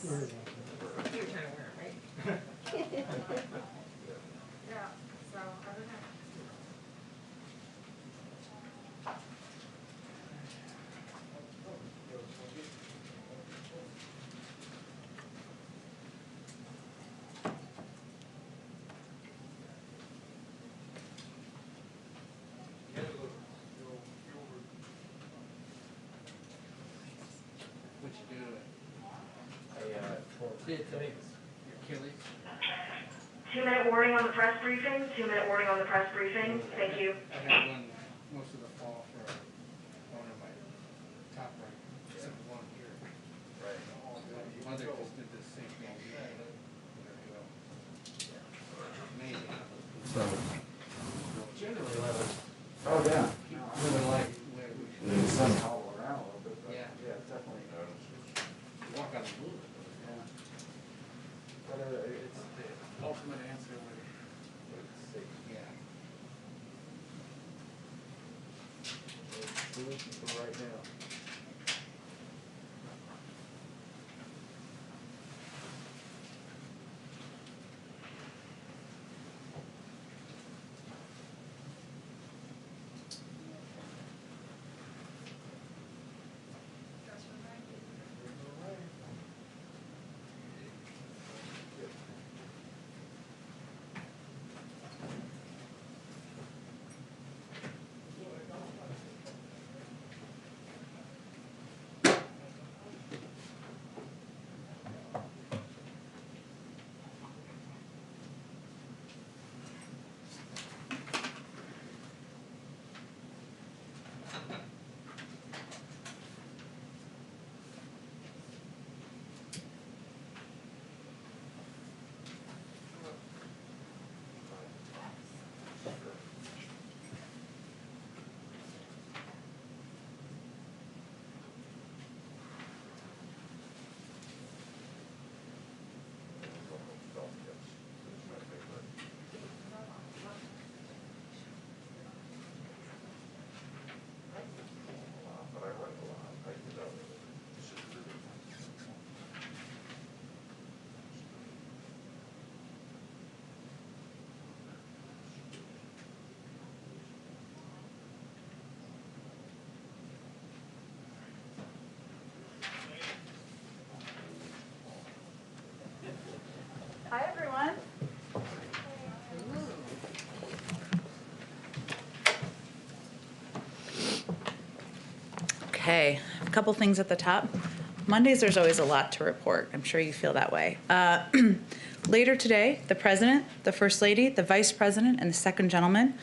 You're trying to wear it, right? Yeah, so I don't know. What'd you do to it? Your Achilles? 2-minute warning on the press briefing. 2-minute warning on the press briefing. Thank you. I had one most of the fall for one of my top right, except one here. Right. My mother just did the same thing. Amazing. So, Generally, oh yeah. living life where we should. There's some all around a little bit, but Yeah. yeah, definitely. Walk on the moon. Yeah. But it's The ultimate answer would, safe. yeah. It's solution for right now. Hi, everyone. Okay, a couple things at the top. Mondays, there's always a lot to report. I'm sure you feel that way. Later today, the President, the First Lady, the Vice President, and the Second Gentleman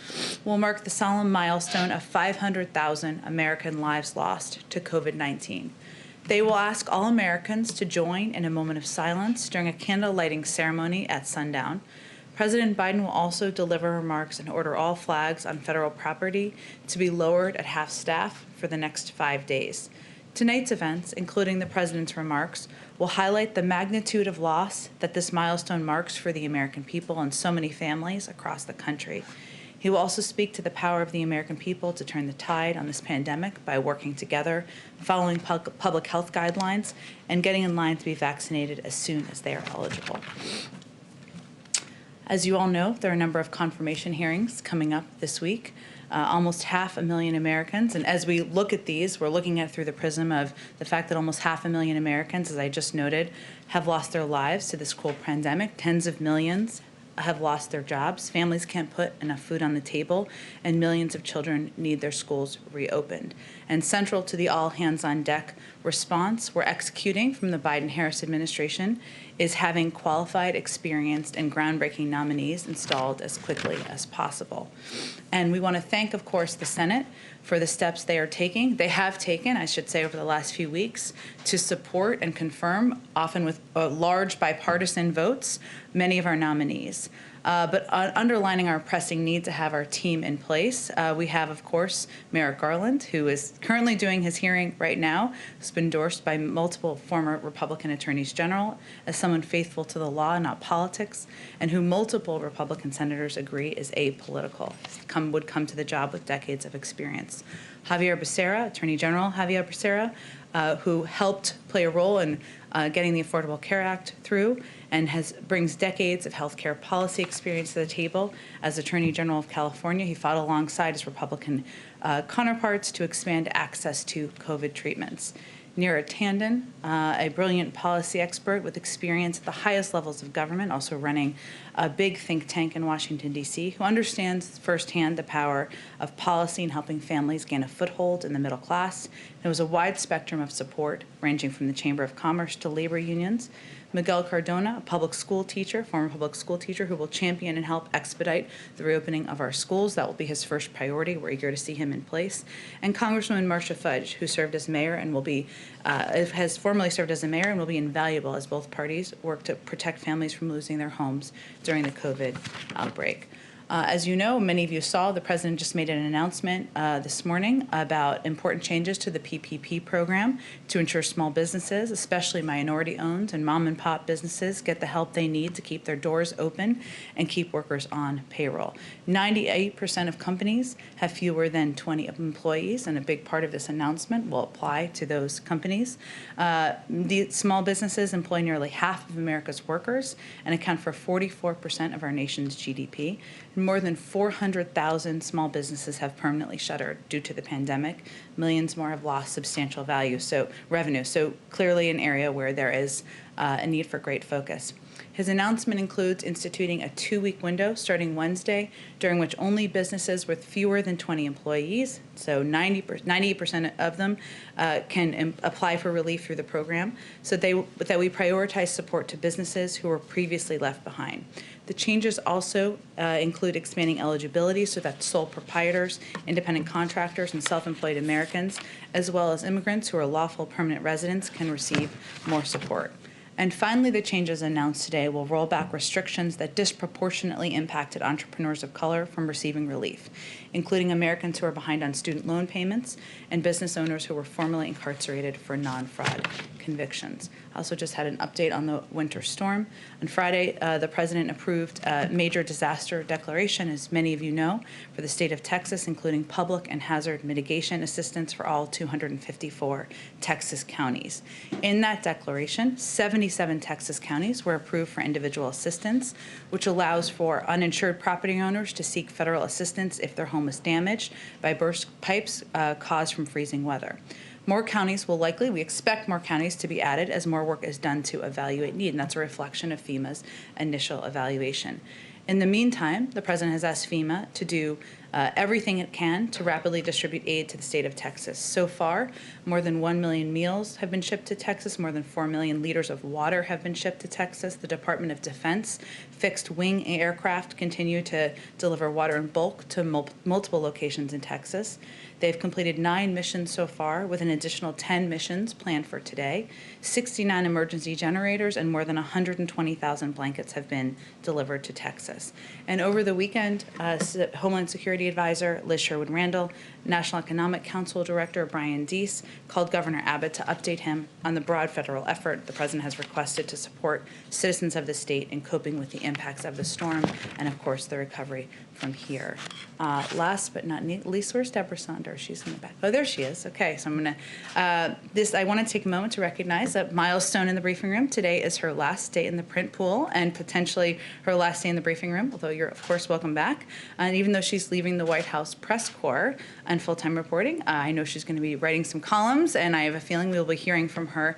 will mark the solemn milestone of 500,000 American lives lost to COVID-19. They will ask all Americans to join in a moment of silence during a candle lighting ceremony at sundown. President Biden will also deliver remarks and order all flags on federal property to be lowered at half-staff for the next 5 days. Tonight's events, including the President's remarks, will highlight the magnitude of loss that this milestone marks for the American people and so many families across the country. He will also speak to the power of the American people to turn the tide on this pandemic by working together, following public health guidelines, and getting in line to be vaccinated as soon as they are eligible. As you all know, there are a number of confirmation hearings coming up this week. Almost 500,000 Americans, and as we look at these, we're looking at it through the prism of the fact that almost 500,000 Americans, as I just noted, have lost their lives to this cruel pandemic. Tens of millions have lost their jobs. Families can't put enough food on the table, and millions of children need their schools reopened. And central to the all-hands-on-deck response we're executing from the Biden-Harris administration is having qualified, experienced, and groundbreaking nominees installed as quickly as possible. And we want to thank, of course, the Senate for the steps they have taken, I should say, over the last few weeks to support and confirm, often with large bipartisan votes, many of our nominees. But underlining our pressing need to have our team in place, we have, of course, Merrick Garland, who is currently doing his hearing right now, who's been endorsed by multiple former Republican attorneys general as someone faithful to the law, not politics, and who multiple Republican senators agree is apolitical, would come to the job with decades of experience. Xavier Becerra, Attorney General Xavier Becerra, who helped play a role in getting the Affordable Care Act through, and brings decades of healthcare policy experience to the table. As Attorney General of California, he fought alongside his Republican counterparts to expand access to COVID treatments. Neera Tanden, a brilliant policy expert with experience at the highest levels of government, also running a big think tank in Washington, D.C., who understands firsthand the power of policy in helping families gain a foothold in the middle class. There was a wide spectrum of support, ranging from the Chamber of Commerce to labor unions. Miguel Cardona, a public school teacher, former public school teacher, who will champion and help expedite the reopening of our schools. That will be his first priority. We're eager to see him in place. And Congresswoman Marcia Fudge, who served as mayor and will be, has formerly served as a mayor and will be invaluable as both parties work to protect families from losing their homes during the COVID outbreak. As you know, many of you saw, the president just made an announcement this morning about important changes to the PPP program to ensure small businesses, especially minority-owned and mom-and-pop businesses, get the help they need to keep their doors open and keep workers on payroll. 98% of companies have fewer than 20 employees, and a big part of this announcement will apply to those companies. The small businesses employ nearly half of America's workers and account for 44% of our nation's GDP. More than 400,000 small businesses have permanently shuttered due to the pandemic. Millions more have lost substantial revenue. So clearly an area where there is a need for great focus. His announcement includes instituting a 2-week window starting Wednesday, during which only businesses with fewer than 20 employees, so 98% of them, can apply for relief through the program, so that we prioritize support to businesses who were previously left behind. The changes also include expanding eligibility so that sole proprietors, independent contractors, and self-employed Americans, as well as immigrants who are lawful permanent residents, can receive more support. And finally, the changes announced today will roll back restrictions that disproportionately impacted entrepreneurs of color from receiving relief, including Americans who are behind on student loan payments and business owners who were formerly incarcerated for non-fraud convictions. I also just had an update on the winter storm. On Friday, the president approved a major disaster declaration, as many of you know, for the state of Texas, including public and hazard mitigation assistance for all 254 Texas counties. In that declaration, 77 Texas counties were approved for individual assistance, which allows for uninsured property owners to seek federal assistance if their home is damaged by burst pipes caused from freezing weather. More counties will likely, we expect more counties to be added as more work is done to evaluate need, and that's a reflection of FEMA's initial evaluation. In the meantime, the president has asked FEMA to do everything it can to rapidly distribute aid to the state of Texas. So far, more than 1 million meals have been shipped to Texas, more than 4 million liters of water have been shipped to Texas. The Department of Defense fixed-wing aircraft continue to deliver water in bulk to multiple locations in Texas. They've completed 9 missions so far, with an additional 10 missions planned for today. 69 emergency generators and more than 120,000 blankets have been delivered to Texas. And over the weekend, Homeland Security Advisor Liz Sherwood-Randall, National Economic Council Director Brian Deese called Governor Abbott to update him on the broad federal effort the president has requested to support citizens of the state in coping with the impacts of the storm and, of course, the recovery from here. Last but not least, where's Deborah Saunders? She's in the back. Oh, there she is. Okay, so I'm going to, I want to take a moment to recognize a milestone in the briefing room. Today is her last day in the print pool and potentially her last day in the briefing room, although you're, of course, welcome back. And even though she's leaving the White House press corps and full-time reporting, I know she's going to be writing some columns, and I have a feeling we'll be hearing from her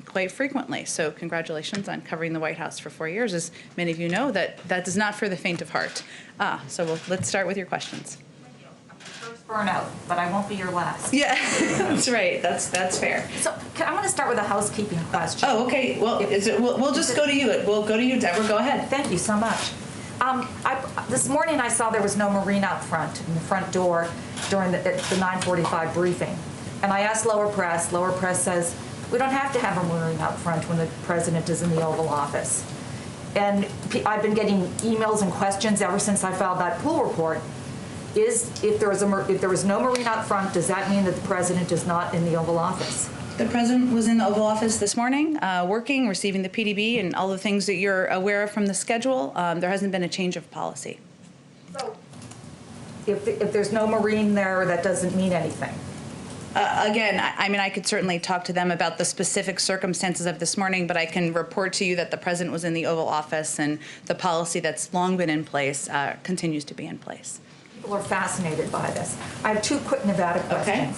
quite frequently. So congratulations on covering the White House for 4 years. As many of you know, that is not for the faint of heart. So let's start with your questions. I'm the first burnout, but I won't be your last. Yeah, that's right. That's fair. So I want to start with a housekeeping question. Oh, okay. Well, we'll just go to you. We'll go to you, Deborah. Go ahead. Thank you so much. This morning I saw there was no Marine out front in the front door during the 9:45 briefing. And I asked lower press. Lower press says, we don't have to have a Marine out front when the president is in the Oval Office. And I've been getting emails and questions ever since I filed that pool report. If there was no Marine out front, does that mean that the president is not in the Oval Office? The president was in the Oval Office this morning, working, receiving the PDB, and all the things that you're aware of from the schedule. There hasn't been a change of policy. So if there's no Marine there, that doesn't mean anything. Again, I mean, I could certainly talk to them about the specific circumstances of this morning, but I can report to you that the president was in the Oval Office and the policy that's long been in place continues to be in place. People are fascinated by this. I have two quick Nevada questions.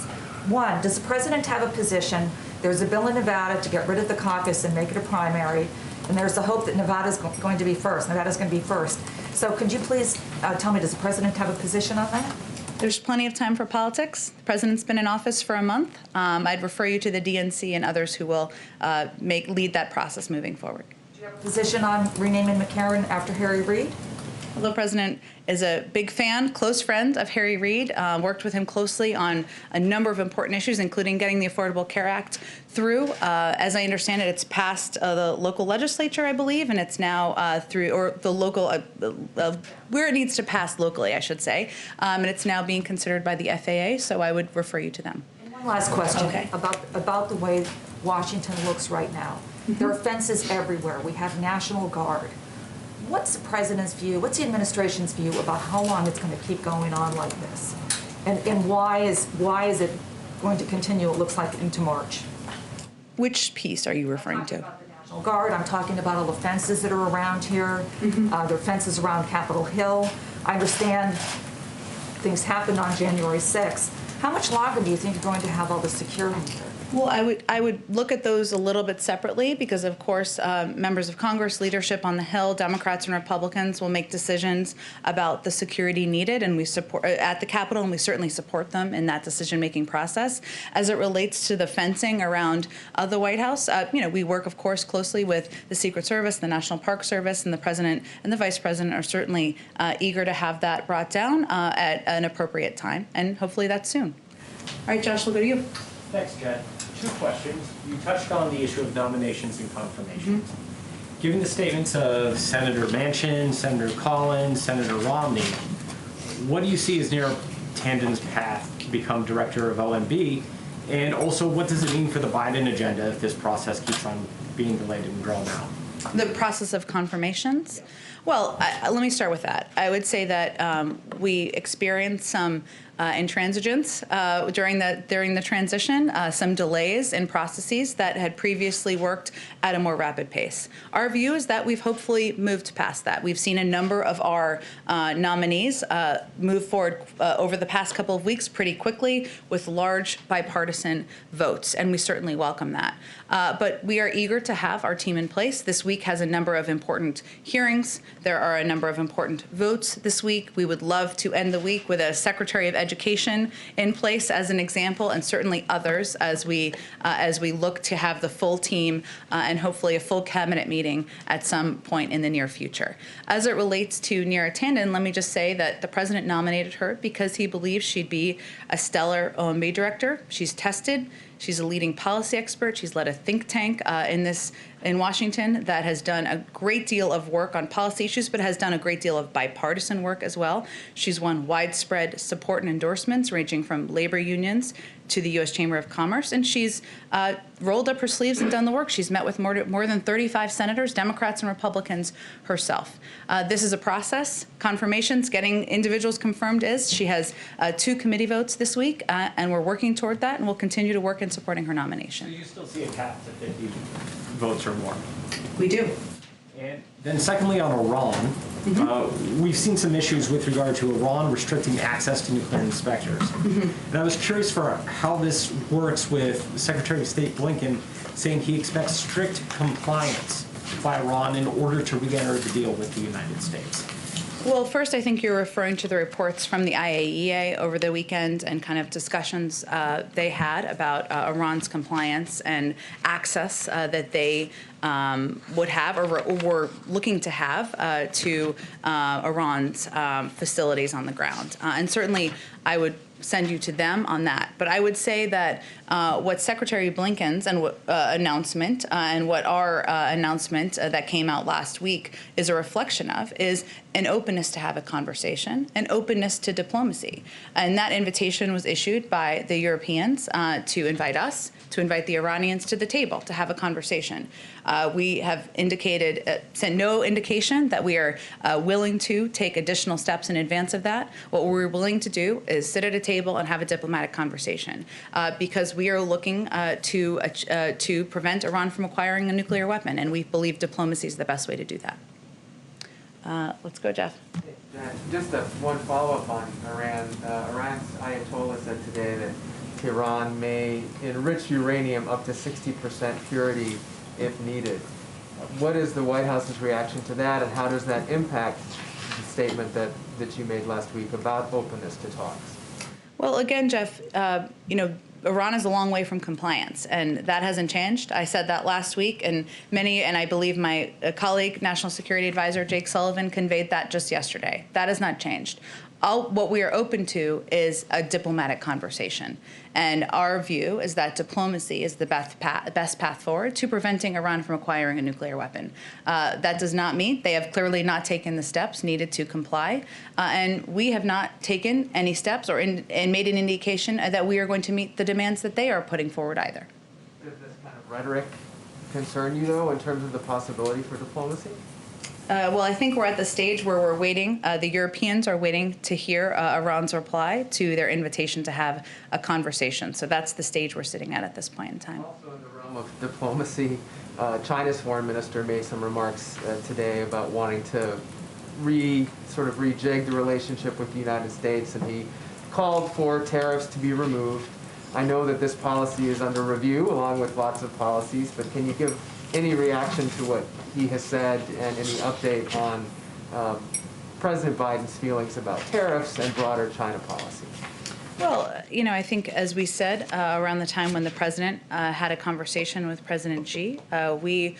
One, does the president have a position? There's a bill in Nevada to get rid of the caucus and make it a primary, and there's the hope that Nevada's going to be first. Nevada's going to be first. So could you please tell me, does the president have a position on that? There's plenty of time for politics. The president's been in office for a month. I'd refer you to the DNC and others who will lead that process moving forward. Do you have a position on renaming McCarran after Harry Reid? The president is a big fan, close friend of Harry Reid, worked with him closely on a number of important issues, including getting the Affordable Care Act through. As I understand it, it's passed the local legislature, I believe, and it's now through, or the local, where it needs to pass locally, I should say, and it's now being considered by the FAA, so I would refer you to them. And one last question Okay. about the way Washington looks right now. There are fences everywhere. We have National Guard. What's the president's view, what's the administration's view about how long it's going to keep going on like this? And why is it going to continue, it looks like, into March? Which piece are you referring I'm talking to? about the National Guard, I'm talking about all the fences that are around here. There are fences around Capitol Hill. I understand things happened on January 6th. How much longer do you think you're going to have all the security here? Well, I would look at those a little bit separately because, of course, members of Congress, leadership on the Hill, Democrats and Republicans will make decisions about the security needed, and we support at the Capitol, and we certainly support them in that decision-making process. As it relates to the fencing around the White House, we work, of course, closely with the Secret Service, the National Park Service, and the President and the Vice President are certainly eager to have that brought down at an appropriate time, and hopefully that's soon. All right, Josh, we'll go to you. Thanks, Jen. Two questions. You touched on the issue of nominations and confirmations. Given the statements of Senator Manchin, Senator Collins, Senator Romney, what do you see as Neera Tanden's path to become director of OMB? And also, what does it mean for the Biden agenda if this process keeps on being delayed and drawn out? The process of confirmations? Well, let me start with that. I would say that we experienced some intransigence during the transition, some delays in processes that had previously worked at a more rapid pace. Our view is that we've hopefully moved past that. We've seen a number of our nominees move forward over the past couple of weeks pretty quickly with large bipartisan votes, and we certainly welcome that. But we are eager to have our team in place. This week has a number of important hearings. There are a number of important votes this week. We would love to end the week with a Secretary of Education in place as an example, and certainly others as we look to have the full team and hopefully a full cabinet meeting at some point in the near future. As it relates to Neera Tanden, let me just say that the president nominated her because he believes she'd be a stellar OMB director. She's tested. She's a leading policy expert. She's led a think tank in Washington that has done a great deal of work on policy issues, but has done a great deal of bipartisan work as well. She's won widespread support and endorsements ranging from labor unions to the U.S. Chamber of Commerce, and she's rolled up her sleeves and done the work. She's met with more than 35 senators, Democrats and Republicans herself. This is a process. Confirmations, getting individuals confirmed she has 2 committee votes this week, and we're working toward that, and we'll continue to work in supporting her nomination. So you still see a cap to 50 votes or more? We do. And then secondly, on Iran, we've seen some issues with regard to Iran restricting access to nuclear inspectors. And I was curious for how this works with Secretary of State Blinken saying he expects strict compliance by Iran in order to re-enter the deal with the United States. Well, first, I think you're referring to the reports from the IAEA over the weekend and kind of discussions they had about Iran's compliance and access that they would have or were looking to have to Iran's facilities on the ground. And certainly, I would send you to them on that. But I would say that what Secretary Blinken's announcement and what our announcement that came out last week is a reflection of is an openness to have a conversation, an openness to diplomacy. And that invitation was issued by the Europeans to invite us, to invite the Iranians to the table to have a conversation. We have sent no indication that we are willing to take additional steps in advance of that. What we're willing to do is sit at a table and have a diplomatic conversation, because we are looking to prevent Iran from acquiring a nuclear weapon, and we believe diplomacy is the best way to do that. Let's go, Jeff. Just one follow-up on Iran. Iran's Ayatollah said today that Tehran may enrich uranium up to 60% purity if needed. What is the White House's reaction to that, and how does that impact the statement that you made last week about openness to talks? Well, again, Jeff, Iran is a long way from compliance, and that hasn't changed. I said that last week, and I believe my colleague, National Security Advisor Jake Sullivan, conveyed that just yesterday. That has not changed. What we are open to is a diplomatic conversation. And our view is that diplomacy is the best path forward to preventing Iran from acquiring a nuclear weapon. That does not mean they have clearly not taken the steps needed to comply. And we have not taken any steps and made an indication that we are going to meet the demands that they are putting forward either. Does this kind of rhetoric concern you, though, in terms of the possibility for diplomacy? Well, I think we're at the stage where we're waiting. The Europeans are waiting to hear Iran's reply to their invitation to have a conversation. So that's the stage we're sitting at this point in time. Also in the realm of diplomacy, China's foreign minister made some remarks today about wanting to sort of rejig the relationship with the United States, and he called for tariffs to be removed. I know that this policy is under review, along with lots of policies, but can you give any reaction to what he has said and any update on President Biden's feelings about tariffs and broader China policy? Well, I think, as we said, around the time when the president had a conversation with President Xi, we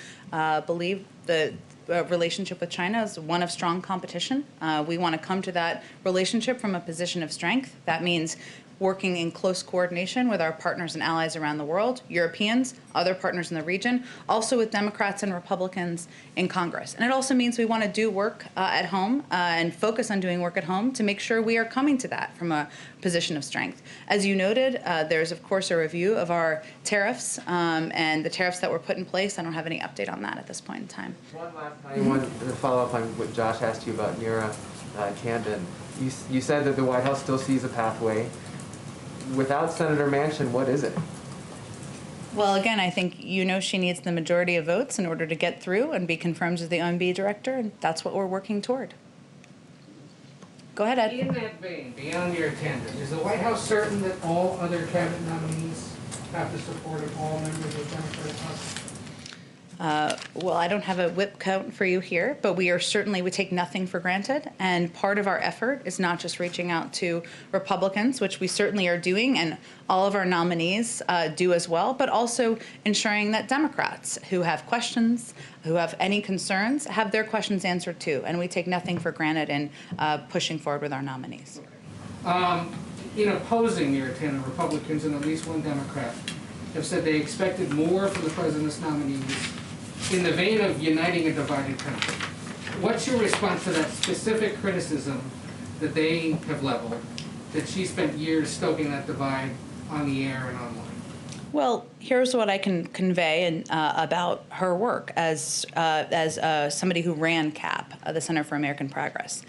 believe the relationship with China is one of strong competition. We want to come to that relationship from a position of strength. That means working in close coordination with our partners and allies around the world, Europeans, other partners in the region, also with Democrats and Republicans in Congress. And it also means we want to do work at home and focus on doing work at home to make sure we are coming to that from a position of strength. As you noted, there's, of course, a review of our tariffs and the tariffs that were put in place. I don't have any update on that at this point in time. One last time, I wanted to follow up on what Josh asked you about Neera Camden. You said that the White House still sees a pathway. Without Senator Manchin, what is it? Well, again, I think she needs the majority of votes in order to get through and be confirmed as the OMB director, and that's what we're working toward. Go ahead, Ed. In that vein, beyond your tender, is the White House certain that all other cabinet nominees have the support of all members of the Democratic Party? Well, I don't have a whip count for you here, but we take nothing for granted. And part of our effort is not just reaching out to Republicans, which we certainly are doing, and all of our nominees do as well, but also ensuring that Democrats who have questions, who have any concerns, have their questions answered too. And we take nothing for granted in pushing forward with our nominees. Okay. In opposing your 10 Republicans and at least one Democrat have said they expected more from the president's nominees in the vein of uniting a divided country. What's your response to that specific criticism that they have leveled, that she spent years stoking that divide on the air and online? Well, here's what I can convey about her work as somebody who ran CAP, the Center for American Progress.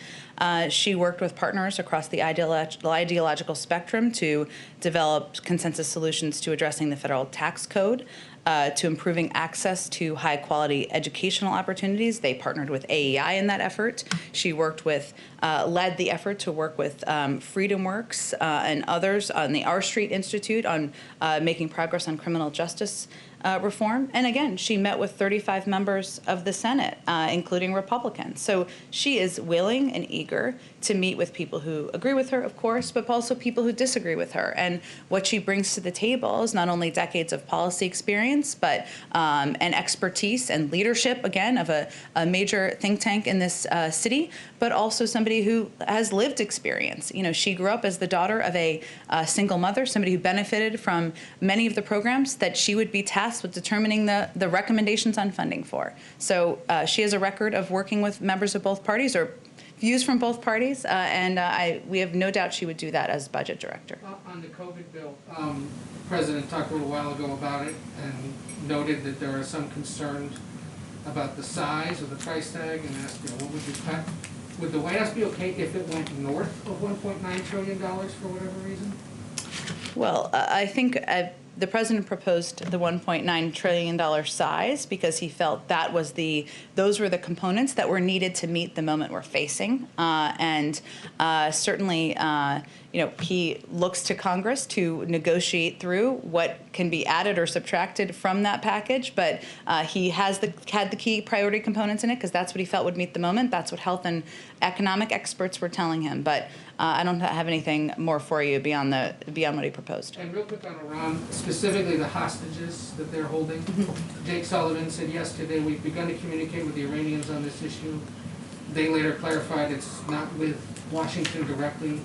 She worked with partners across the ideological spectrum to develop consensus solutions to addressing the federal tax code, to improving access to high-quality educational opportunities. They partnered with AEI in that effort. She led the effort to work with FreedomWorks and others on the R Street Institute on making progress on criminal justice reform. And again, she met with 35 members of the Senate, including Republicans. So she is willing and eager to meet with people who agree with her, of course, but also people who disagree with her. And what she brings to the table is not only decades of policy experience, but an expertise and leadership, again, of a major think tank in this city, but also somebody who has lived experience. She grew up as the daughter of a single mother, somebody who benefited from many of the programs that she would be tasked with determining the recommendations on funding for. So she has a record of working with members of both parties, or views from both parties, and we have no doubt she would do that as budget director. On the COVID bill, the President talked a little while ago about it and noted that there are some concerned about the size of the price tag and asked, what would you cut? Would the White House be okay if it went north of $1.9 trillion for whatever reason? Well, I think the president proposed the $1.9 trillion size because he felt that was those were the components that were needed to meet the moment we're facing. And certainly, he looks to Congress to negotiate through what can be added or subtracted from that package. But he had the key priority components in it because that's what he felt would meet the moment. That's what health and economic experts were telling him. But I don't have anything more for you beyond what he proposed. And real quick on Iran, specifically the hostages that they're holding. Jake Sullivan said yesterday, we've begun to communicate with the Iranians on this issue. They later clarified it's not with Washington directly.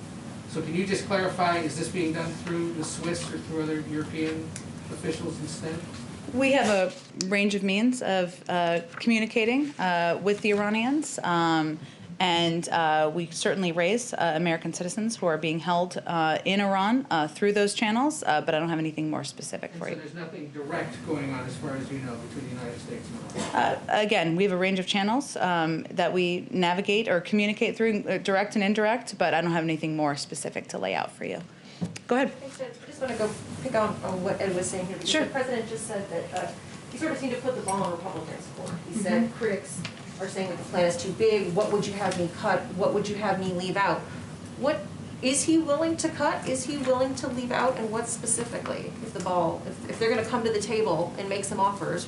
So can you just clarify, is this being done through the Swiss or through other European officials instead? We have a range of means of communicating with the Iranians. And we certainly raise American citizens who are being held in Iran through those channels, but I don't have anything more specific for you. So there's nothing direct going on as far as you know between the United States and Iran? Again, we have a range of channels that we navigate or communicate through, direct and indirect, but I don't have anything more specific to lay out for you. Go ahead. Thanks, Jen. I just want to go pick on what Ed was saying here. Because Sure. The president just said that he sort of seemed to put the ball in Republicans' court. He said critics are saying that the plan is too big. What would you have me cut? What would you have me leave out? What is he willing to cut? Is he willing to leave out? And what specifically is the ball? If they're going to come to the table and make some offers,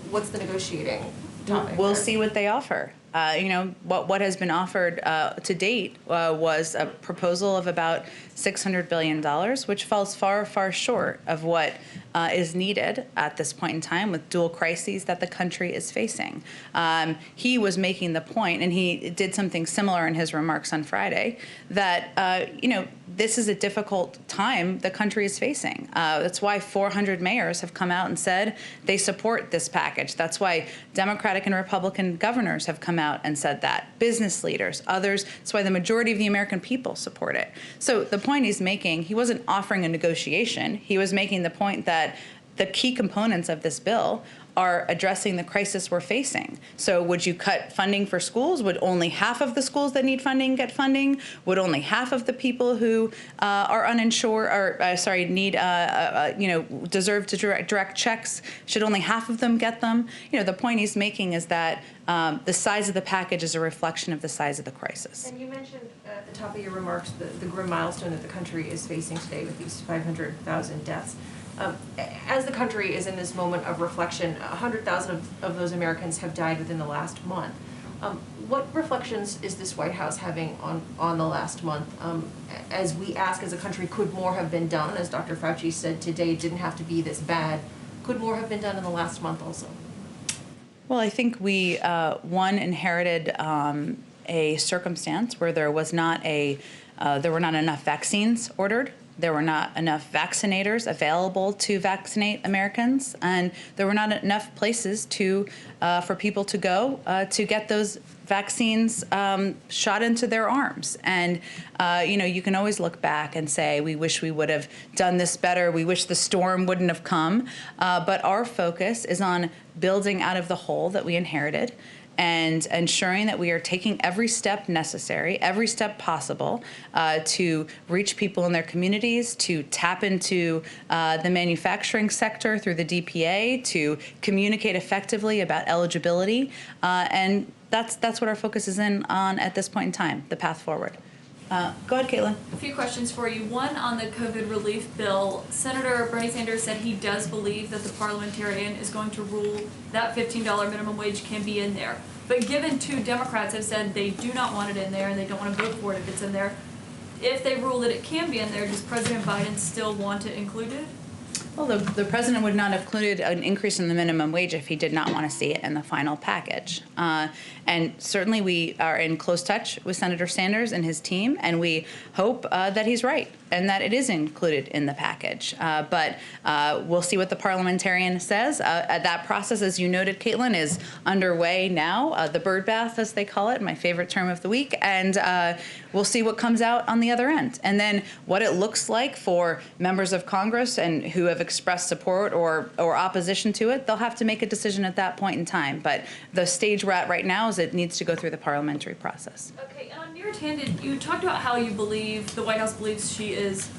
what's the negotiating topic? We'll see what they offer. What has been offered to date was a proposal of about $600 billion, which falls far, far short of what is needed at this point in time with dual crises that the country is facing. He was making the point, and he did something similar in his remarks on Friday, that, this is a difficult time the country is facing. That's why 400 mayors have come out and said they support this package. That's why Democratic and Republican governors have come out and said that. Business leaders, others. That's why the majority of the American people support it. So the point he's making, he wasn't offering a negotiation. He was making the point that the key components of this bill are addressing the crisis we're facing. So would you cut funding for schools? Would only half of the schools that need funding get funding? Would only half of the people who are uninsured or need deserve to direct checks? Should only half of them get them? The point he's making is that the size of the package is a reflection of the size of the crisis. And you mentioned at the top of your remarks the grim milestone that the country is facing today with these 500,000 deaths. As the country is in this moment of reflection, 100,000 of those Americans have died within the last month. What reflections is this White House having on the last month? As we ask as a country, could more have been done? As Dr. Fauci said today, it didn't have to be this bad. Could more have been done in the last month also? Well, I think we, inherited a circumstance where there were not enough vaccines ordered. There were not enough vaccinators available to vaccinate Americans, and there were not enough places for people to go to get those vaccines shot into their arms. And you can always look back and say, we wish we would have done this better. We wish the storm wouldn't have come. But our focus is on building out of the hole that we inherited, and ensuring that we are taking every step necessary, every step possible to reach people in their communities, to tap into the manufacturing sector through the DPA, to communicate effectively about eligibility. And that's what our focus is on at this point in time, the path forward. Go ahead, Caitlin. A few questions for you. One on the COVID relief bill. Senator Bernie Sanders said he does believe that the parliamentarian is going to rule that $15 minimum wage can be in there. But given 2 Democrats have said they do not want it in there and they don't want to vote for it if it's in there, if they rule that it can be in there, does President Biden still want to include it? Well, the president would not have included an increase in the minimum wage if he did not want to see it in the final package. And certainly we are in close touch with Senator Sanders and his team, and we hope that he's right and that it is included in the package. But we'll see what the parliamentarian says. That process, as you noted, Caitlin, is underway now, the bird bath, as they call it, my favorite term of the week. And we'll see what comes out on the other end. And then what it looks like for members of Congress and who have have expressed support or opposition to it, they'll have to make a decision at that point in time. But the stage we're at right now is it needs to go through the parliamentary process. Okay, and on Neera Tanden, you talked about how you believe, the White House believes she is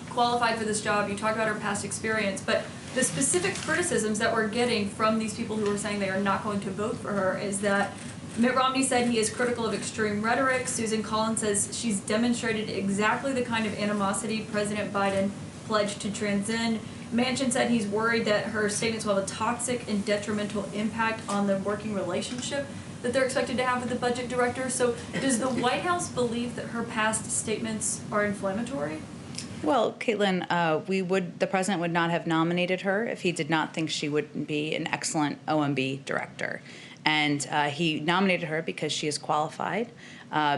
qualified for this job. You talked about her past experience, but the specific criticisms that we're getting from these people who are saying they are not going to vote for her is that Mitt Romney said he is critical of extreme rhetoric. Susan Collins says she's demonstrated exactly the kind of animosity President Biden pledged to transcend. Manchin said he's worried that her statements will have a toxic and detrimental impact on the working relationship that they're expected to have with the budget director. So does the White House believe that her past statements are inflammatory? Well, Caitlin, the president would not have nominated her if he did not think she would be an excellent OMB director. And he nominated her because she is qualified,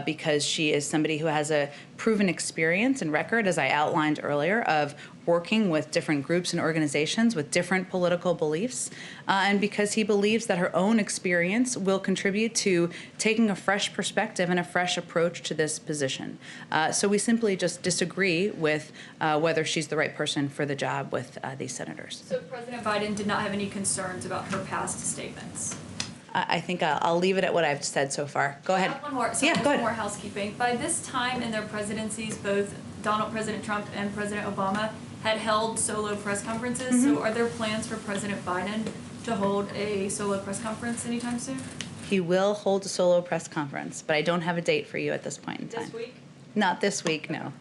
because she is somebody who has a proven experience and record, as I outlined earlier, of working with different groups and organizations with different political beliefs, and because he believes that her own experience will contribute to taking a fresh perspective and a fresh approach to this position. So we simply just disagree with whether she's the right person for the job with these senators. So President Biden did not have any concerns about her past statements? I think I'll leave it at what I've said so far. Go ahead. I have one more. So Yeah, go one ahead. more housekeeping. By this time in their presidencies, both President Trump and President Obama had held solo press conferences. So are there plans for President Biden to hold a solo press conference anytime soon? He will hold a solo press conference, but I don't have a date for you at this point in time. This week? Not this week, no.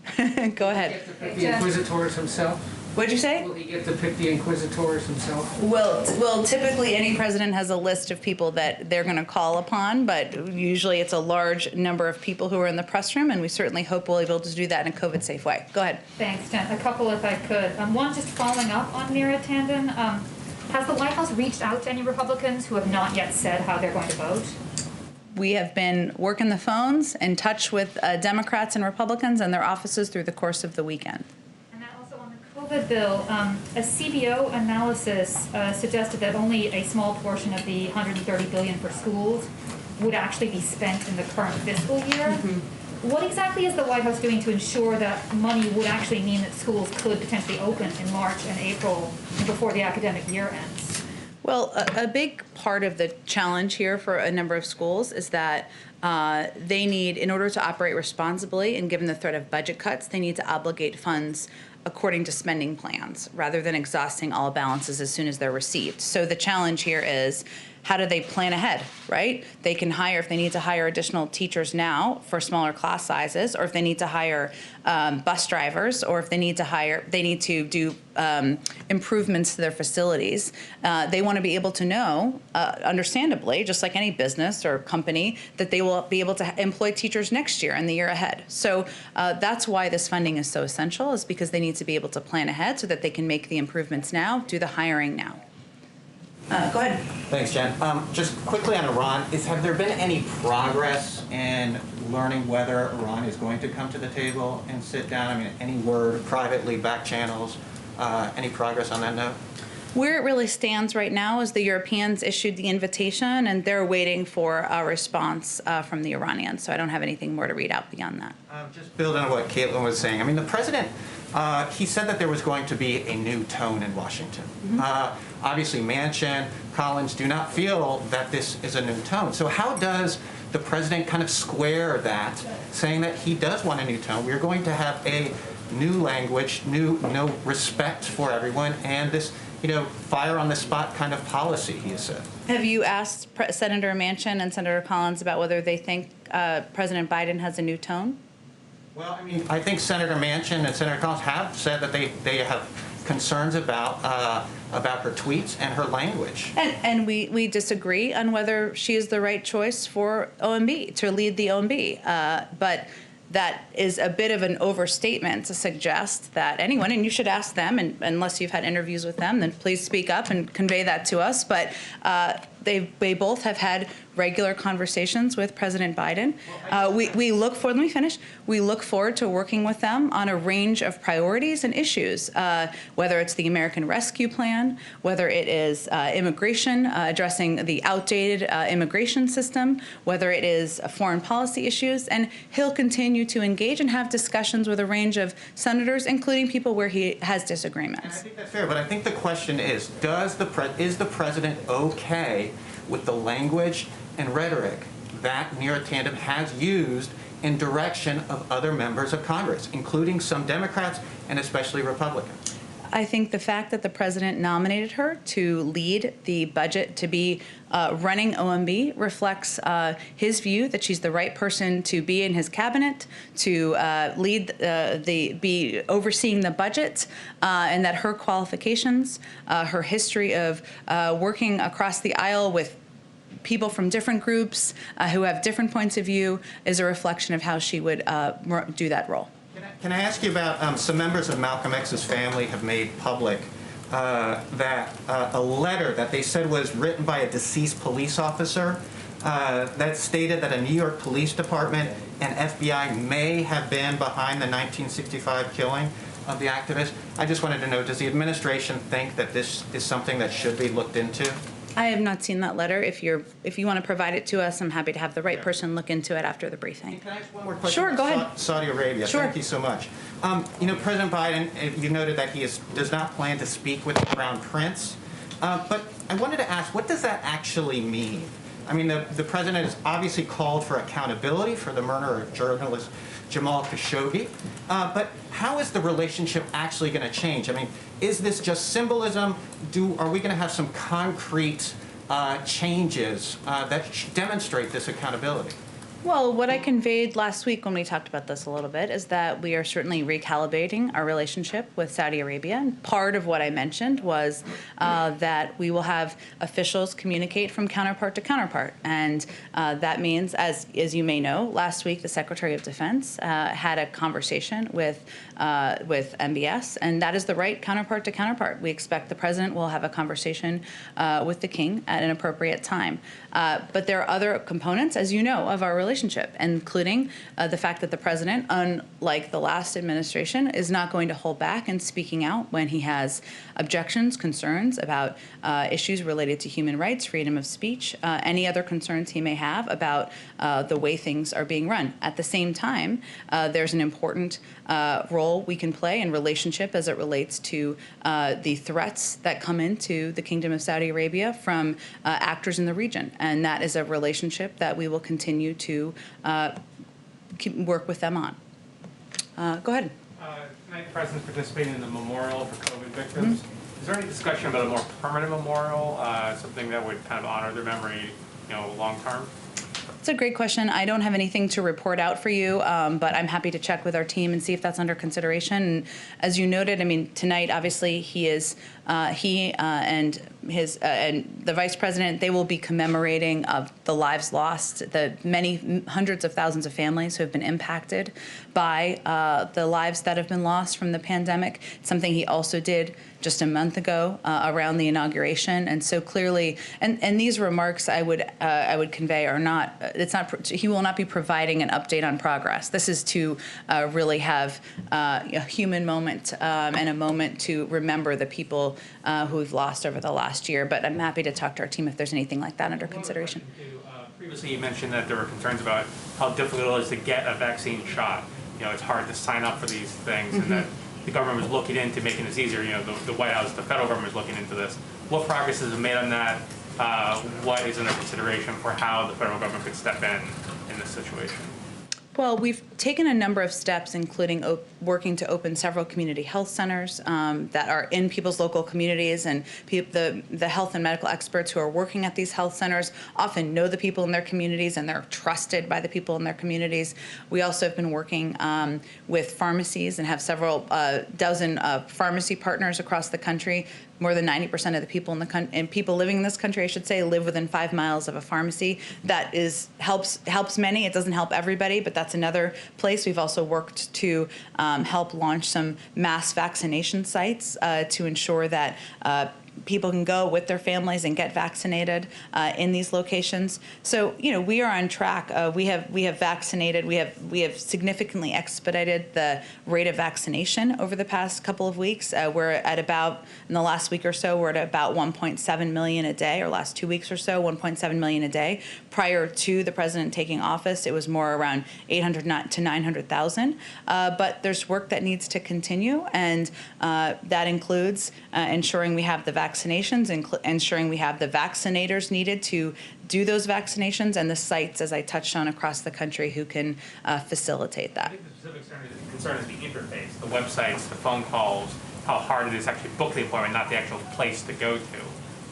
Go ahead. Get to pick the inquisitors himself? What'd you say? Will he get to pick the inquisitors himself? Well, typically any president has a list of people that they're going to call upon, but usually it's a large number of people who are in the press room, and we certainly hope we'll be able to do that in a COVID-safe way. Go ahead. Thanks, Jen. A couple if I could. One, just following up on Neera Tanden. Has the White House reached out to any Republicans who have not yet said how they're going to vote? We have been working the phones, in touch with Democrats and Republicans and their offices through the course of the weekend. And then also on the COVID bill, a CBO analysis suggested that only a small portion of the $130 billion for schools would actually be spent in the current fiscal year. What exactly is the White House doing to ensure that money would actually mean that schools could potentially open in March and April before the academic year ends? Well, a big part of the challenge here for a number of schools is that they need, in order to operate responsibly and given the threat of budget cuts, they need to obligate funds according to spending plans rather than exhausting all balances as soon as they're received. So the challenge here is, how do they plan ahead, right? They can hire, if they need to hire additional teachers now for smaller class sizes, or if they need to hire bus drivers, or if they need to do improvements to their facilities. They want to be able to know, understandably, just like any business or company, that they will be able to employ teachers next year and the year ahead. So that's why this funding is so essential, is because they need to be able to plan ahead so that they can make the improvements now, do the hiring now. Go ahead. Thanks, Jen. Just quickly on Iran, have there been any progress in learning whether Iran is going to come to the table and sit down? I mean, any word privately, back channels, any progress on that note? Where it really stands right now is the Europeans issued the invitation, and they're waiting for a response from the Iranians. So I don't have anything more to read out beyond that. Just building on what Caitlin was saying. I mean, the president, he said that there was going to be a new tone in Washington. Obviously, Manchin, Collins do not feel that this is a new tone. So how does the president kind of square that, saying that he does want a new tone? We're going to have a new language, no respect for everyone, and this, fire on the spot kind of policy, he has said. Have you asked Senator Manchin and Senator Collins about whether they think President Biden has a new tone? Well, I mean, I think Senator Manchin and Senator Collins have said that they have concerns about her tweets and her language. And we disagree on whether she is the right choice for OMB, to lead the OMB. But that is a bit of an overstatement to suggest that anyone, and you should ask them, and unless you've had interviews with them, then please speak up and convey that to us. But they both have had regular conversations with President Biden. We look forward, let me finish. We look forward to working with them on a range of priorities and issues, whether it's the American Rescue Plan, whether it is immigration, addressing the outdated immigration system, whether it is foreign policy issues, and he'll continue to engage and have discussions with a range of senators, including people where he has disagreements. And I think that's fair, but I think the question is, is the president okay with the language and rhetoric that Neera Tandem has used in direction of other members of Congress, including some Democrats and especially Republicans? I think the fact that the president nominated her to lead the budget, to be running OMB, reflects his view that she's the right person to be in his cabinet, to lead be overseeing the budget, and that her qualifications, her history of working across the aisle with people from different groups who have different points of view, is a reflection of how she would do that role. Can I ask you about some members of Malcolm X's family have made public that a letter that they said was written by a deceased police officer that stated that a New York police department and FBI may have been behind the 1965 killing of the activist. I just wanted to know, does the administration think that this is something that should be looked into? I have not seen that letter. If you want to provide it to us, I'm happy to have the right person look into it after the briefing. Can I ask one more question? Sure, go ahead. Saudi Arabia. Sure. Thank you so much. President Biden, you noted that he does not plan to speak with the Crown Prince. But I wanted to ask, what does that actually mean? I mean, the president has obviously called for accountability for the murder of journalist Jamal Khashoggi. But how is the relationship actually going to change? I mean, is this just symbolism? Are we going to have some concrete changes that demonstrate this accountability? Well, what I conveyed last week when we talked about this a little bit is that we are certainly recalibrating our relationship with Saudi Arabia. And part of what I mentioned was that we will have officials communicate from counterpart to counterpart. And that means, as you may know, last week the Secretary of Defense had a conversation with MBS, and that is the right counterpart to counterpart. We expect the president will have a conversation with the king at an appropriate time. But there are other components, as you know, of our relationship, including the fact that the president, unlike the last administration, is not going to hold back in speaking out when he has objections, concerns about issues related to human rights, freedom of speech, any other concerns he may have about the way things are being run. At the same time, there's an important role we can play in relationship as it relates to the threats that come into the Kingdom of Saudi Arabia from actors in the region. And that is a relationship that we will continue to work with them on. Go ahead. Tonight, the President's participating in the memorial for COVID victims. Is there any discussion about a more permanent memorial, something that would kind of honor their memory, long term? It's a great question. I don't have anything to report out for you, but I'm happy to check with our team and see if that's under consideration. And as you noted, I mean, tonight, obviously, he and the Vice President, they will be commemorating of the lives lost, the many hundreds of thousands of families who have been impacted by the lives that have been lost from the pandemic. It's something he also did just a month ago around the inauguration. And so clearly, and these remarks I would convey are not, he will not be providing an update on progress. This is to really have a human moment and a moment to remember the people who we've lost over the last year. But I'm happy to talk to our team if there's anything like that under consideration. Previously, you mentioned that there were concerns about how difficult it is to get a vaccine shot. It's hard to sign up for these things, and that the government was looking into making this easier. The White House, the federal government is looking into this. What progress has been made on that? What is under consideration for how the federal government could step in this situation? Well, we've taken a number of steps, including working to open several community health centers that are in people's local communities, and the health and medical experts who are working at these health centers often know the people in their communities, and they're trusted by the people in their communities. We also have been working with pharmacies and have several dozen pharmacy partners across the country. More than 90% of the people people living in this country, I should say, live within 5 miles of a pharmacy. That helps many. It doesn't help everybody, but that's another place. We've also worked to help launch some mass vaccination sites to ensure that people can go with their families and get vaccinated in these locations. So, we are on track. We have vaccinated. We have significantly expedited the rate of vaccination over the past couple of weeks. We're at about, in the last week or so, we're at about 1.7 million a day, or last 2 weeks or so, 1.7 million a day. Prior to the president taking office, it was more around 800 to 900,000. But there's work that needs to continue, and that includes ensuring we have the vaccinations, ensuring we have the vaccinators needed to do those vaccinations, and the sites, as I touched on, across the country who can facilitate I that. think the specific concern is the interface, the websites, the phone calls, how hard it is to actually book the appointment, not the actual place to go to.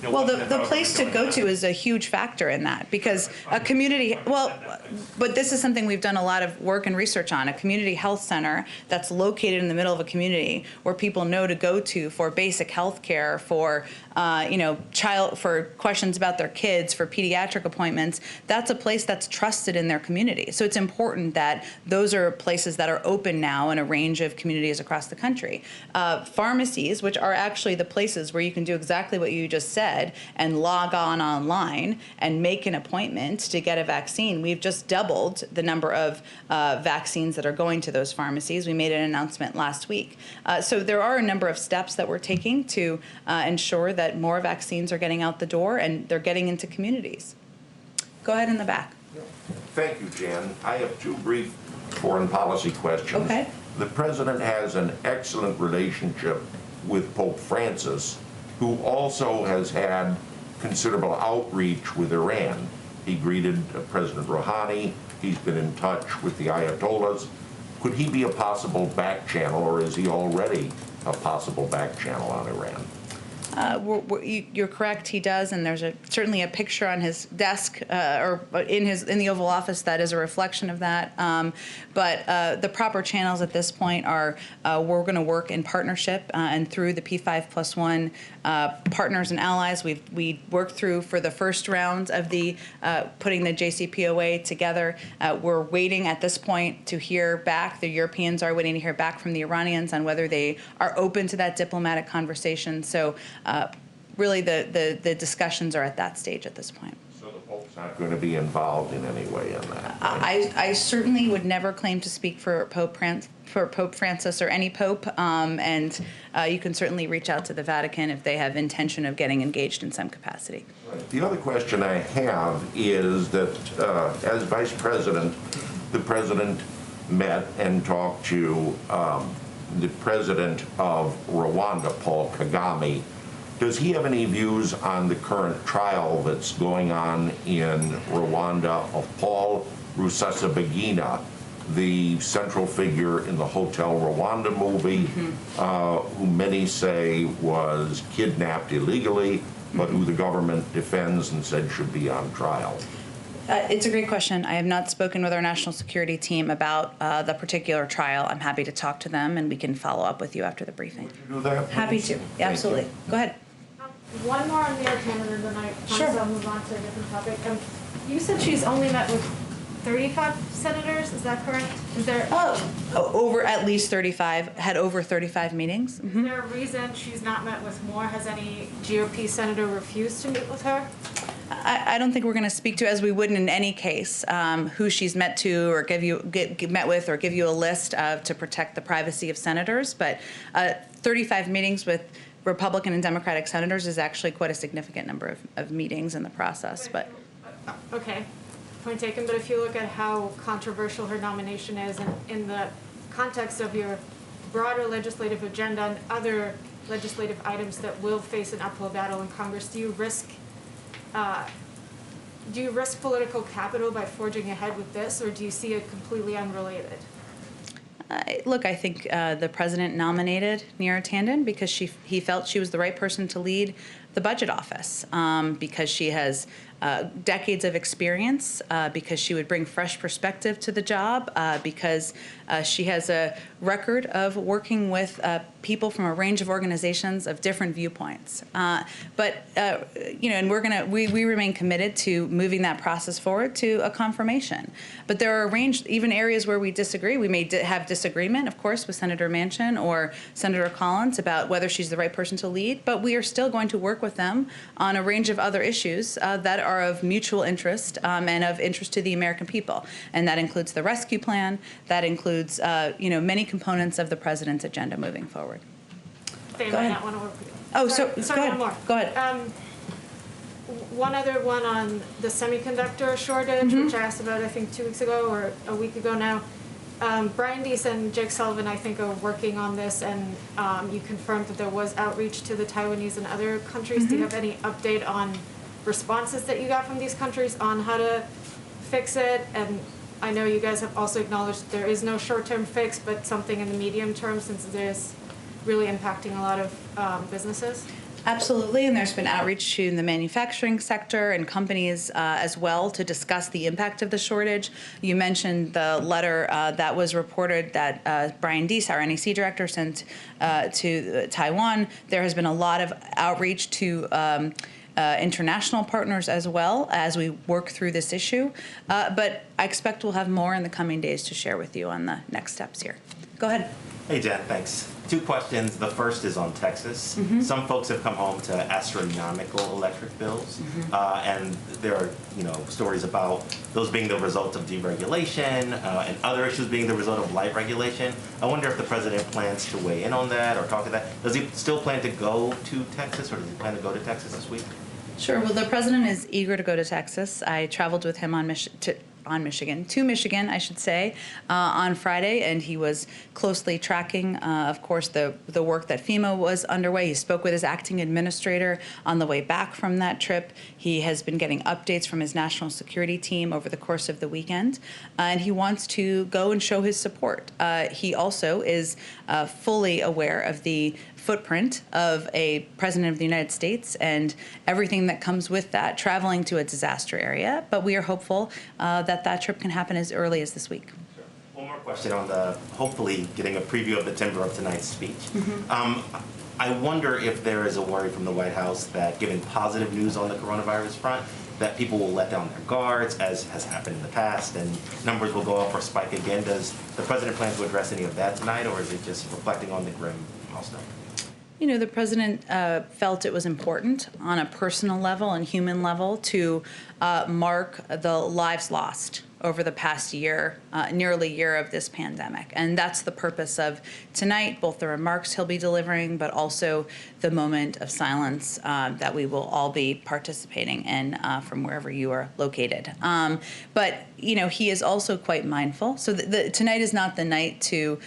Well, the place to go to is a huge factor in that, because a community, but this is something we've done a lot of work and research on, a community health center that's located in the middle of a community where people know to go to for basic health care, for for questions about their kids, for pediatric appointments. That's a place that's trusted in their community. So it's important that those are places that are open now in a range of communities across the country. Pharmacies, which are actually the places where you can do exactly what you just said and log on online and make an appointment to get a vaccine. We've just doubled the number of vaccines that are going to those pharmacies. We made an announcement last week. So there are a number of steps that we're taking to ensure that more vaccines are getting out the door and they're getting into communities. Go ahead in the back. Thank you, Jen. I have two brief foreign policy questions. Okay. The president has an excellent relationship with Pope Francis, who also has had considerable outreach with Iran. He greeted President Rouhani. He's been in touch with the Ayatollahs. Could he be a possible back channel, or is he already a possible back channel on Iran? You're correct, he does, and there's certainly a picture on his desk or in the Oval Office that is a reflection of that. But the proper channels at this point are we're going to work in partnership and through the P5+1 partners and allies. We worked through for the first round of the putting the JCPOA together. We're waiting at this point to hear back. The Europeans are waiting to hear back from the Iranians on whether they are open to that diplomatic conversation. So really the discussions are at that stage at this point. So the Pope's not going to be involved in any way in that? I certainly would never claim to speak for Pope Francis or any pope, and you can certainly reach out to the Vatican if they have intention of getting engaged in some capacity. The other question I have is that as Vice President, the President met and talked to the President of Rwanda, Paul Kagame. Does he have any views on the current trial that's going on in Rwanda of Paul Rusesabagina, the central figure in the Hotel Rwanda movie, who many say was kidnapped illegally, but who the government defends and said should be on trial? It's a great question. I have not spoken with our national security team about the particular trial. I'm happy to talk to them, and we can follow up with you after the briefing. Would you do that, please? Happy to. Yeah, absolutely. Go ahead. One more on Mayor Canada, then I promise I'll move on to a different topic. You said she's only met with 35 senators, is that correct? Is there over at least 35, had over 35 meetings. Is there a reason she's not met with more? Has any GOP senator refused to meet with her? I don't think we're going to speak to, as we would in any case, who she's met to or met with or give you a list to protect the privacy of senators. But 35 meetings with Republican and Democratic senators is actually quite a significant number of meetings in the process. But okay, point taken. But if you look at how controversial her nomination is, and in the context of your broader legislative agenda and other legislative items that will face an uphill battle in Congress, do you risk political capital by forging ahead with this, or do you see it completely unrelated? Look, I think the president nominated Neera Tanden because he felt she was the right person to lead the budget office because she has decades of experience, because she would bring fresh perspective to the job, because she has a record of working with people from a range of organizations of different viewpoints. But and we remain committed to moving that process forward to a confirmation. But there are a range, even areas where we disagree. We may have disagreement, of course, with Senator Manchin or Senator Collins about whether she's the right person to lead, but we are still going to work with them on a range of other issues that are of mutual interest and of interest to the American people. And that includes the rescue plan, that includes many components of the president's agenda moving forward. Dave, Go ahead. I want to work with you. Oh, Sorry, go ahead. one more. Go ahead. One other one on the semiconductor shortage, which I asked about, I think, 2 weeks ago or a week ago now. Brian Deese and Jake Sullivan, I think, are working on this, and you confirmed that there was outreach to the Taiwanese and other countries. Do you have any update on responses that you got from these countries on how to fix it? And I know you guys have also acknowledged there is no short-term fix, but something in the medium term, since it is really impacting a lot of businesses. Absolutely, and there's been outreach to the manufacturing sector and companies as well to discuss the impact of the shortage. You mentioned the letter that was reported that Brian Deese, our NEC director, sent to Taiwan. There has been a lot of outreach to international partners as well as we work through this issue. But I expect we'll have more in the coming days to share with you on the next steps here. Go ahead. Hey, Jen, thanks. 2 questions. The first is on Texas. Some folks have come home to astronomical electric bills, and there are, stories about those being the result of deregulation and other issues being the result of light regulation. I wonder if the president plans to weigh in on that or talk to that. Does he still plan to go to Texas, or does he plan to go to Texas this week? Sure. Well, the president is eager to go to Texas. I traveled with him to Michigan, I should say, on Friday, and he was closely tracking, of course, the work that FEMA was underway. He spoke with his acting administrator on the way back from that trip. He has been getting updates from his national security team over the course of the weekend, and he wants to go and show his support. He also is fully aware of the footprint of a president of the United States and everything that comes with that, traveling to a disaster area. But we are hopeful that trip can happen as early as this week. Sure. One more question on hopefully getting a preview of the timbre of tonight's speech. I wonder if there is a worry from the White House that, given positive news on the coronavirus front, that people will let down their guards, as has happened in the past, and numbers will go up or spike again. Does the president plan to address any of that tonight, or is it just reflecting on the grim milestone? The president felt it was important on a personal level and human level to mark the lives lost over the past year, nearly year of this pandemic. And that's the purpose of tonight, both the remarks he'll be delivering, but also the moment of silence that we will all be participating in from wherever you are located. But he is also quite mindful. So tonight is not the night to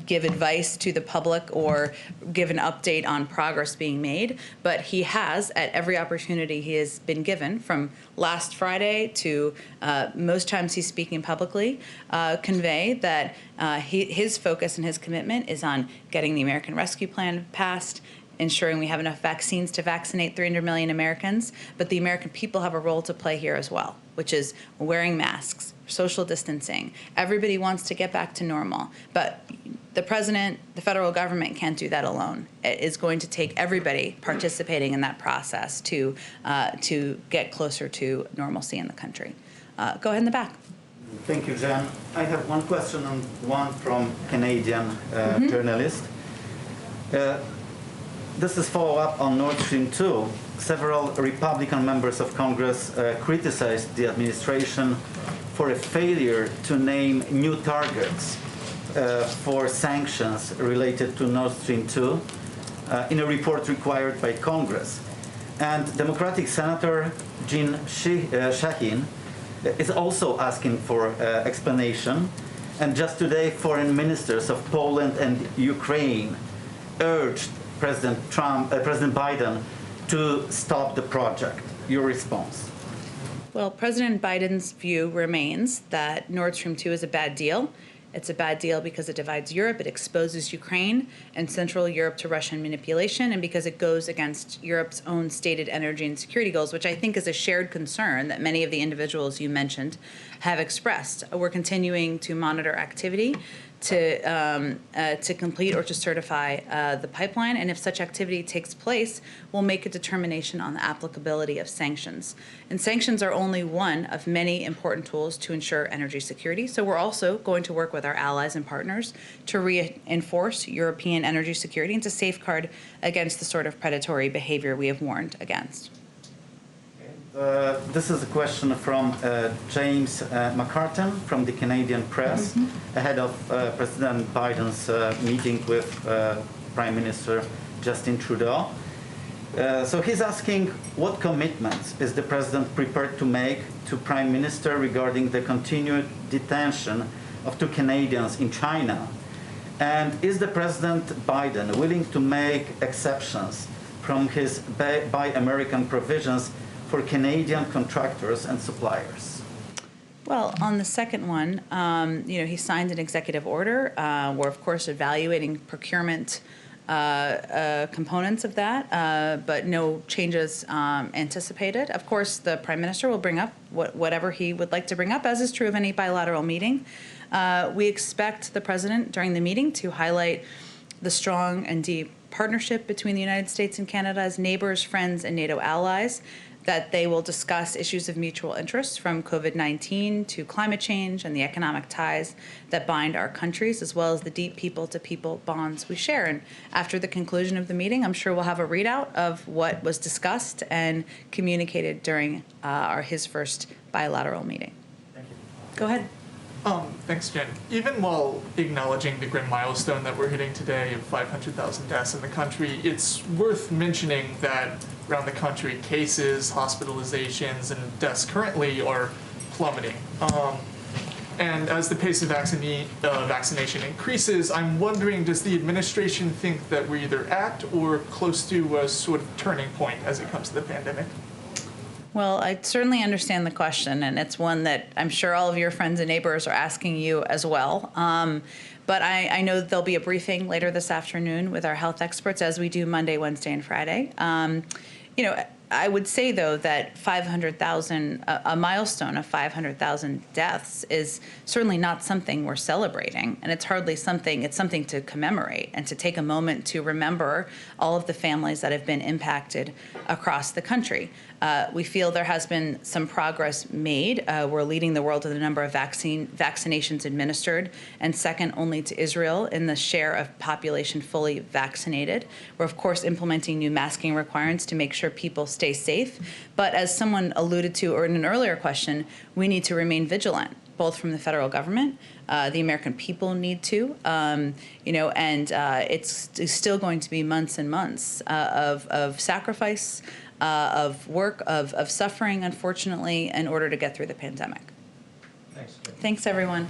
give advice to the public or give an update on progress being made, but he has, at every opportunity he has been given, from last Friday to most times he's speaking publicly, convey that his focus and his commitment is on getting the American Rescue Plan passed, ensuring we have enough vaccines to vaccinate 300 million Americans, but the American people have a role to play here as well, which is wearing masks, social distancing. Everybody wants to get back to normal, but the president, the federal government can't do that alone. It is going to take everybody participating in that process to get closer to normalcy in the country. Go ahead in the back. Thank you, Jen. I have one question and one from Canadian journalist. This is follow-up on Nord Stream 2. Several Republican members of Congress criticized the administration for a failure to name new targets for sanctions related to Nord Stream 2 in a report required by Congress. And Democratic Senator Jen Psaki is also asking for explanation. And just today, foreign ministers of Poland and Ukraine urged President Biden to stop the project. Your response? Well, President Biden's view remains that Nord Stream 2 is a bad deal. It's a bad deal because it divides Europe, it exposes Ukraine and Central Europe to Russian manipulation, and because it goes against Europe's own stated energy and security goals, which I think is a shared concern that many of the individuals you mentioned have expressed. We're continuing to monitor activity to complete or to certify the pipeline, and if such activity takes place, we'll make a determination on the applicability of sanctions. And sanctions are only one of many important tools to ensure energy security, so we're also going to work with our allies and partners to reinforce European energy security and to safeguard against the sort of predatory behavior we have warned against. This is a question from James McCartan from the Canadian Press, ahead of President Biden's meeting with Prime Minister Justin Trudeau. So he's asking, what commitments is the President prepared to make to Prime Minister regarding the continued detention of 2 Canadians in China? And is the President Biden willing to make exceptions from his Buy American provisions for Canadian contractors and suppliers? Well, on the second one, he signed an executive order. We're, of course, evaluating procurement components of that, but no changes anticipated. Of course, the Prime Minister will bring up whatever he would like to bring up, as is true of any bilateral meeting. We expect the President, during the meeting, to highlight the strong and deep partnership between the United States and Canada as neighbors, friends, and NATO allies, that they will discuss issues of mutual interest from COVID-19 to climate change and the economic ties that bind our countries, as well as the deep people-to-people bonds we share. And after the conclusion of the meeting, I'm sure we'll have a readout of what was discussed and communicated during his first bilateral meeting. Thank you. Go ahead. Thanks, Jen. Even while acknowledging the grim milestone that we're hitting today of 500,000 deaths in the country, it's worth mentioning that around the country, cases, hospitalizations, and deaths currently are plummeting. And as the pace of vaccination increases, I'm wondering, does the administration think that we're either at or close to a sort of turning point as it comes to the pandemic? Well, I certainly understand the question, and it's one that I'm sure all of your friends and neighbors are asking you as well. But I know that there'll be a briefing later this afternoon with our health experts, as we do Monday, Wednesday, and Friday. I would say, though, that 500,000, a milestone of 500,000 deaths is certainly not something we're celebrating, and it's hardly something, it's something to commemorate and to take a moment to remember all of the families that have been impacted across the country. We feel there has been some progress made. We're leading the world in the number of vaccinations administered, and second only to Israel in the share of population fully vaccinated. We're, of course, implementing new masking requirements to make sure people stay safe. But as someone alluded to, or in an earlier question, we need to remain vigilant, both from the federal government, the American people need to, and it's still going to be months and months of sacrifice, of work, of suffering, unfortunately, in order to get through the pandemic. Thanks, Jen. Thanks, everyone.